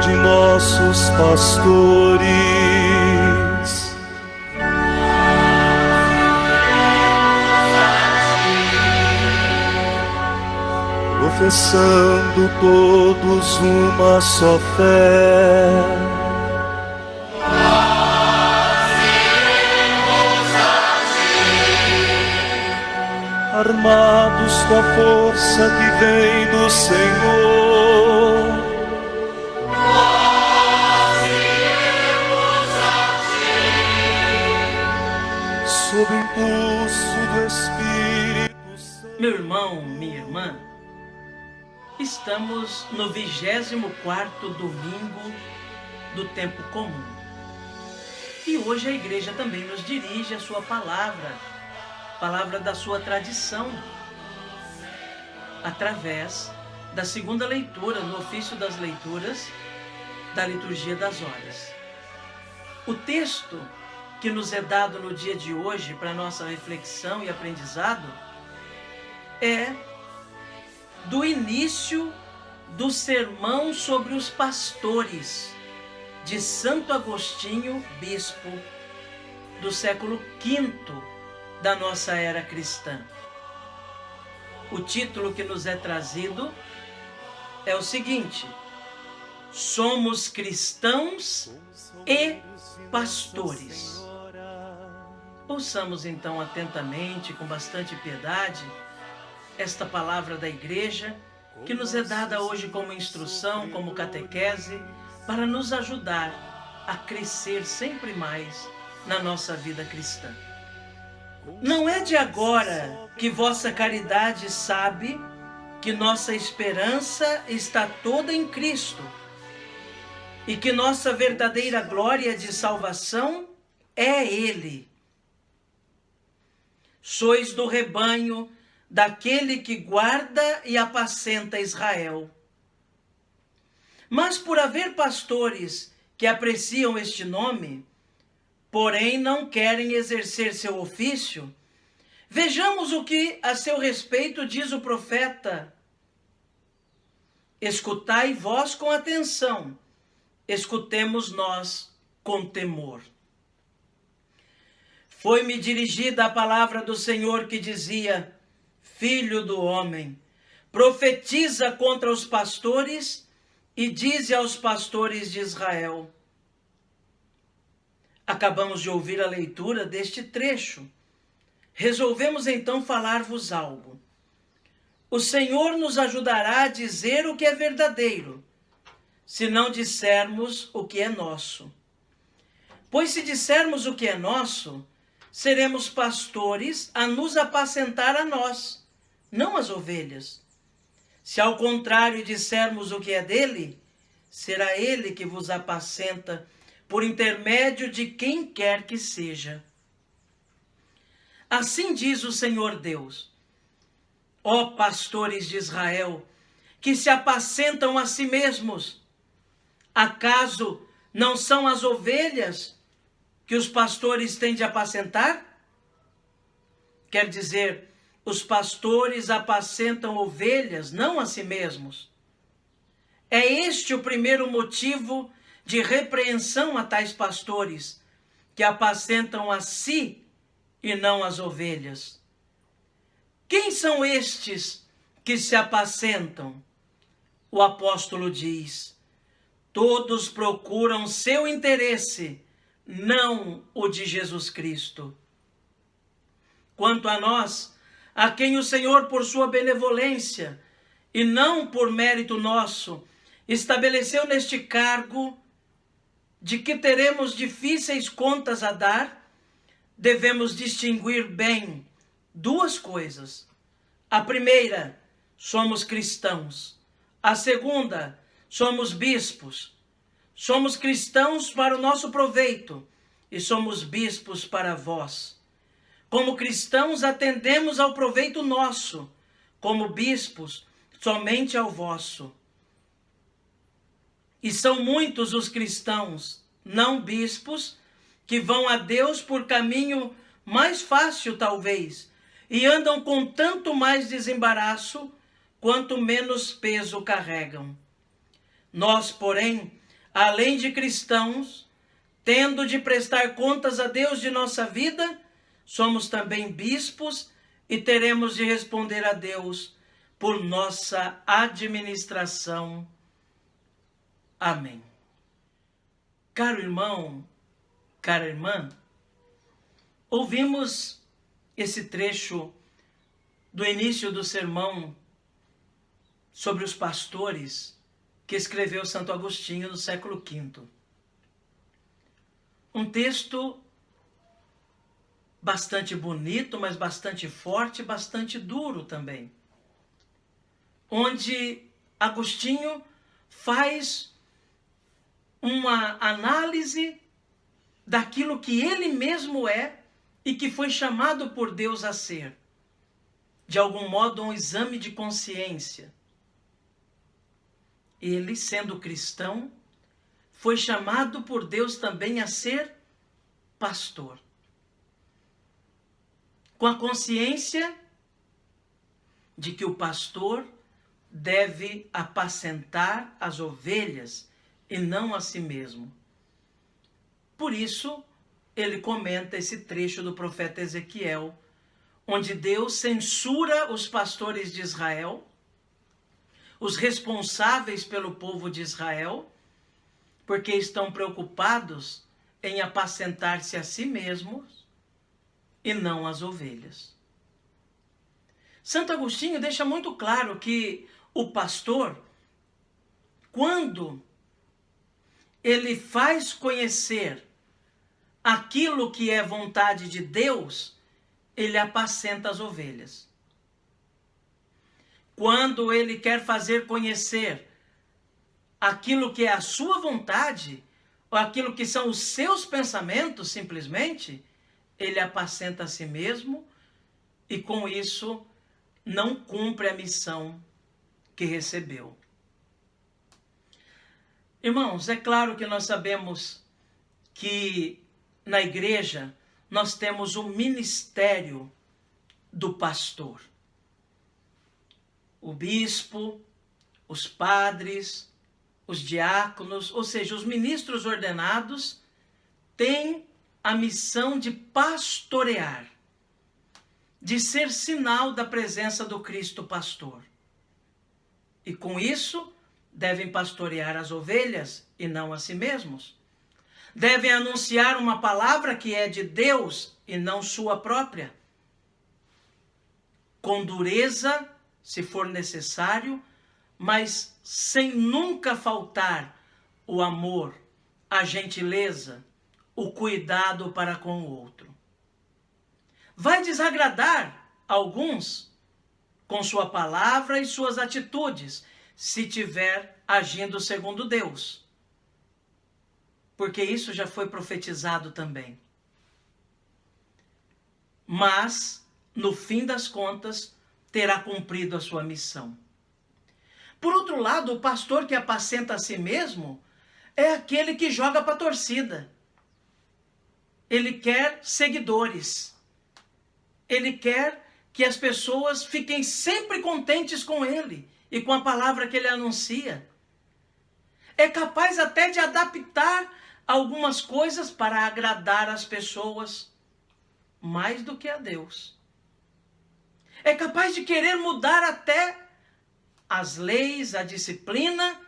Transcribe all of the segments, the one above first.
de nossos pastores. Professando todos uma só fé, armados com a força que vem do Senhor, sob o impulso do Espírito Santo. Meu irmão, minha irmã, estamos no 24º domingo do tempo comum. E hoje a igreja também nos dirige a sua palavra da sua tradição, através da segunda leitura, no ofício das leituras da liturgia das horas. O texto que nos é dado no dia de hoje para nossa reflexão e aprendizado é do início do sermão sobre os pastores de Santo Agostinho, bispo do século V da nossa era cristã. O título que nos é trazido é o seguinte: Somos cristãos e pastores. Ouçamos então atentamente, com bastante piedade, esta palavra da igreja que nos é dada hoje como instrução, como catequese, para nos ajudar a crescer sempre mais na nossa vida cristã. Não é de agora que vossa caridade sabe que nossa esperança está toda em Cristo e que nossa verdadeira glória de salvação é Ele. Sois do rebanho daquele que guarda e apacenta Israel. Mas por haver pastores que apreciam este nome, porém não querem exercer seu ofício, vejamos o que a seu respeito diz o profeta. Escutai vós com atenção, escutemos nós com temor. Foi-me dirigida a palavra do Senhor que dizia: Filho do homem, profetiza contra os pastores e dize aos pastores de Israel. Acabamos de ouvir a leitura deste trecho. Resolvemos então falar-vos algo. O Senhor nos ajudará a dizer o que é verdadeiro, se não dissermos o que é nosso. Pois se dissermos o que é nosso, seremos pastores a nos apacentar a nós, não as ovelhas. Se ao contrário dissermos o que é dele, será ele que vos apacenta por intermédio de quem quer que seja. Assim diz o Senhor Deus: Ó pastores de Israel, que se apacentam a si mesmos, acaso não são as ovelhas que os pastores têm de apacentar? Quer dizer, os pastores apacentam ovelhas, não a si mesmos. É este o primeiro motivo de repreensão a tais pastores, que apacentam a si e não as ovelhas. Quem são estes que se apacentam? O apóstolo diz: todos procuram seu interesse, não o de Jesus Cristo. Quanto a nós, a quem o Senhor, por sua benevolência, e não por mérito nosso, estabeleceu neste cargo, de que teremos difíceis contas a dar, devemos distinguir bem duas coisas. A primeira, somos cristãos. A segunda, somos bispos. Somos cristãos para o nosso proveito e somos bispos para vós. Como cristãos, atendemos ao proveito nosso, como bispos, somente ao vosso. E são muitos os cristãos, não bispos, que vão a Deus por caminho mais fácil, talvez, e andam com tanto mais desembaraço, quanto menos peso carregam. Nós, porém, além de cristãos, tendo de prestar contas a Deus de nossa vida, somos também bispos e teremos de responder a Deus por nossa administração. Amém. Caro irmão, cara irmã, ouvimos esse trecho do início do sermão sobre os pastores que escreveu Santo Agostinho no século V. Um texto bastante bonito, mas bastante forte, bastante duro também, onde Agostinho faz uma análise daquilo que ele mesmo é e que foi chamado por Deus a ser. De algum modo, um exame de consciência. Ele, sendo cristão, foi chamado por Deus também a ser pastor. Com a consciência de que o pastor deve apacentar as ovelhas e não a si mesmo. Por isso, ele comenta esse trecho do profeta Ezequiel, onde Deus censura os pastores de Israel, os responsáveis pelo povo de Israel, porque estão preocupados em apacentar-se a si mesmos e não as ovelhas. Santo Agostinho deixa muito claro que o pastor, quando ele faz conhecer aquilo que é vontade de Deus, ele apacenta as ovelhas. Quando ele quer fazer conhecer aquilo que é a sua vontade, ou aquilo que são os seus pensamentos, simplesmente, ele apacenta a si mesmo e com isso não cumpre a missão que recebeu. Irmãos, é claro que nós sabemos que na igreja nós temos o ministério do pastor. O bispo, os padres, os diáconos, ou seja, os ministros ordenados, têm a missão de pastorear, de ser sinal da presença do Cristo pastor. E com isso, devem pastorear as ovelhas e não a si mesmos. Devem anunciar uma palavra que é de Deus e não sua própria. Com dureza, se for necessário, mas sem nunca faltar o amor, a gentileza, o cuidado para com o outro. Vai desagradar alguns com sua palavra e suas atitudes, se tiver agindo segundo Deus. Porque isso já foi profetizado também. Mas, no fim das contas, terá cumprido a sua missão. Por outro lado, o pastor que apacenta a si mesmo é aquele que joga para a torcida. Ele quer seguidores. Ele quer que as pessoas fiquem sempre contentes com ele e com a palavra que ele anuncia. É capaz até de adaptar algumas coisas para agradar as pessoas mais do que a Deus. É capaz de querer mudar até as leis, a disciplina,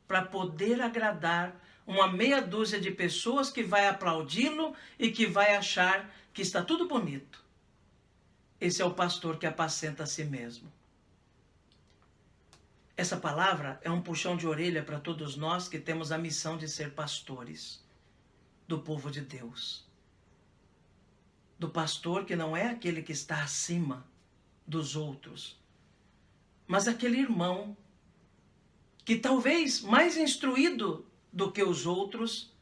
para poder agradar uma meia dúzia de pessoas que vai aplaudi-lo e que vai achar que está tudo bonito. Esse é o pastor que apacenta a si mesmo. Essa palavra é um puxão de orelha para todos nós que temos a missão de ser pastores do povo de Deus. Do pastor que não é aquele que está acima dos outros, mas aquele irmão que talvez mais instruído do que os outros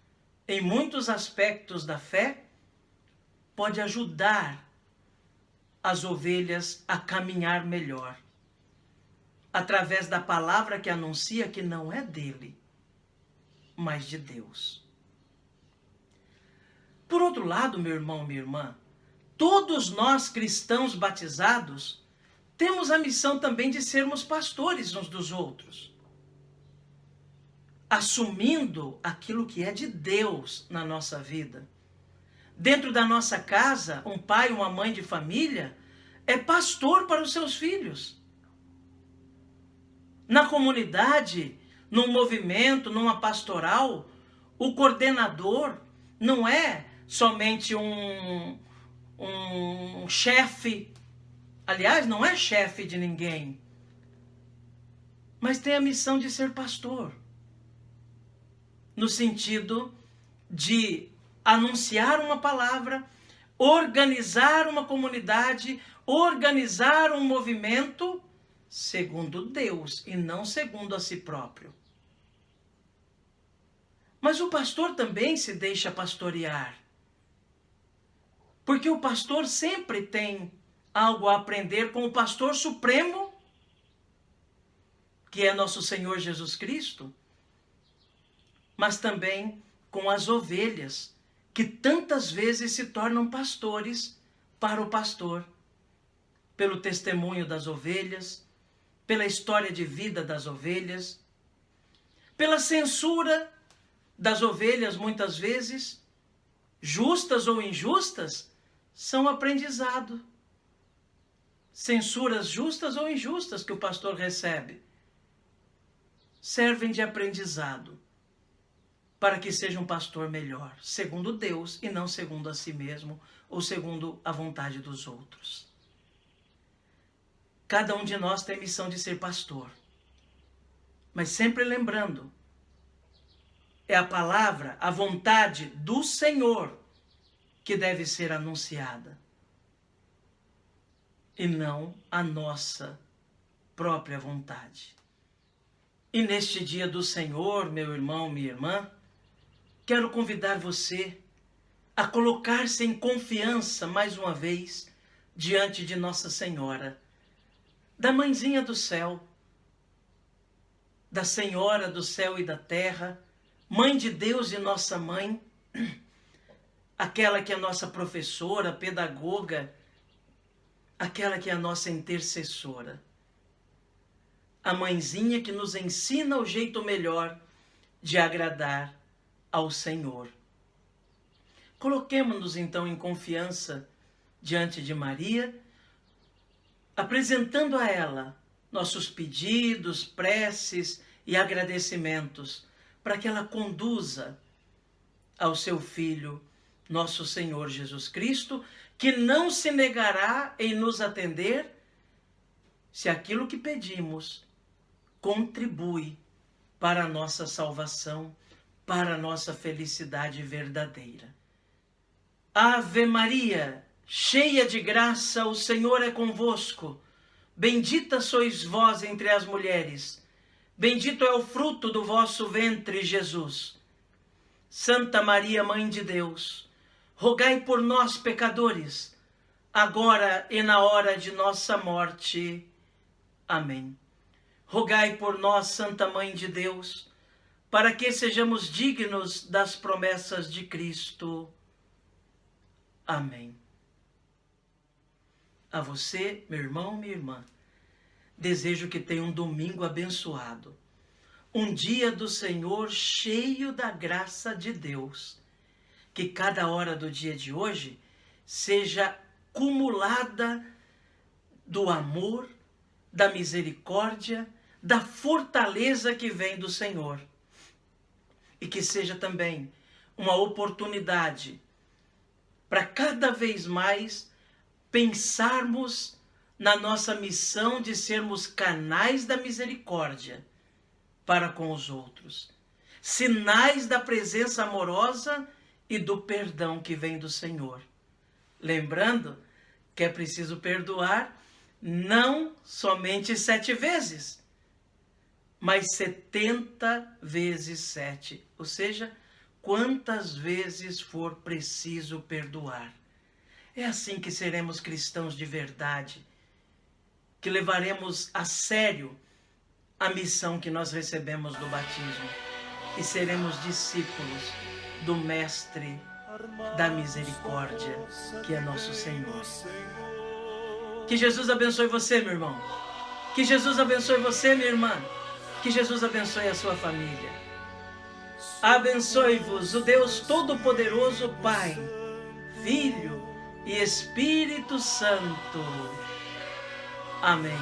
em muitos aspectos da fé, pode ajudar as ovelhas a caminhar melhor, através da palavra que anuncia que não é dele, mas de Deus. Por outro lado, meu irmão, minha irmã, todos nós cristãos batizados temos a missão também de sermos pastores uns dos outros. assumindo aquilo que é de Deus na nossa vida. Dentro da nossa casa, um pai, uma mãe de família é pastor para os seus filhos. Na comunidade, num movimento, numa pastoral, o coordenador não é somente um chefe. Aliás, não é chefe de ninguém. Mas tem a missão de ser pastor. No sentido de anunciar uma palavra, organizar uma comunidade, organizar um movimento segundo Deus e não segundo a si próprio. Mas o pastor também se deixa pastorear. Porque o pastor sempre tem algo a aprender com o pastor supremo, que é nosso Senhor Jesus Cristo, mas também com as ovelhas, que tantas vezes se tornam pastores para o pastor, pelo testemunho das ovelhas, pela história de vida das ovelhas, pela censura das ovelhas, muitas vezes, justas ou injustas, são aprendizado. Censuras justas ou injustas que o pastor recebe, servem de aprendizado, para que seja um pastor melhor, segundo Deus e não segundo a si mesmo ou segundo a vontade dos outros. Cada um de nós tem missão de ser pastor, mas sempre lembrando, é a palavra, a vontade do Senhor que deve ser anunciada, e não a nossa própria vontade. E neste dia do Senhor, meu irmão, minha irmã, quero convidar você a colocar-se em confiança mais uma vez diante de Nossa Senhora, da Mãezinha do Céu, da Senhora do Céu e da Terra, Mãe de Deus e nossa Mãe, aquela que é nossa professora, pedagoga, aquela que é a nossa intercessora. A Mãezinha que nos ensina o jeito melhor de agradar ao Senhor. Coloquemo-nos então em confiança diante de Maria, apresentando a ela nossos pedidos, preces e agradecimentos, para que ela conduza ao seu Filho, nosso Senhor Jesus Cristo, que não se negará em nos atender se aquilo que pedimos contribui para a nossa salvação, para a nossa felicidade verdadeira. Ave Maria, cheia de graça, o Senhor é convosco. Bendita sois vós entre as mulheres. Bendito é o fruto do vosso ventre, Jesus. Santa Maria, Mãe de Deus, rogai por nós, pecadores, agora e na hora de nossa morte. Amém. Rogai por nós, Santa Mãe de Deus, para que sejamos dignos das promessas de Cristo. Amém. A você, meu irmão, minha irmã, desejo que tenha um domingo abençoado, um dia do Senhor cheio da graça de Deus. Que cada hora do dia de hoje seja cumulada do amor, da misericórdia, da fortaleza que vem do Senhor. E que seja também uma oportunidade para cada vez mais pensarmos na nossa missão de sermos canais da misericórdia para com os outros, sinais da presença amorosa e do perdão que vem do Senhor. Lembrando que é preciso perdoar não somente 7 vezes, mas 70 vezes 7, ou seja, quantas vezes for preciso perdoar. É assim que seremos cristãos de verdade, que levaremos a sério a missão que nós recebemos do batismo e seremos discípulos do Mestre da misericórdia, que é nosso Senhor. Que Jesus abençoe você, meu irmão. Que Jesus abençoe você, minha irmã. Que Jesus abençoe a sua família. Abençoe-vos o Deus Todo-Poderoso, Pai, Filho e Espírito Santo. Amém.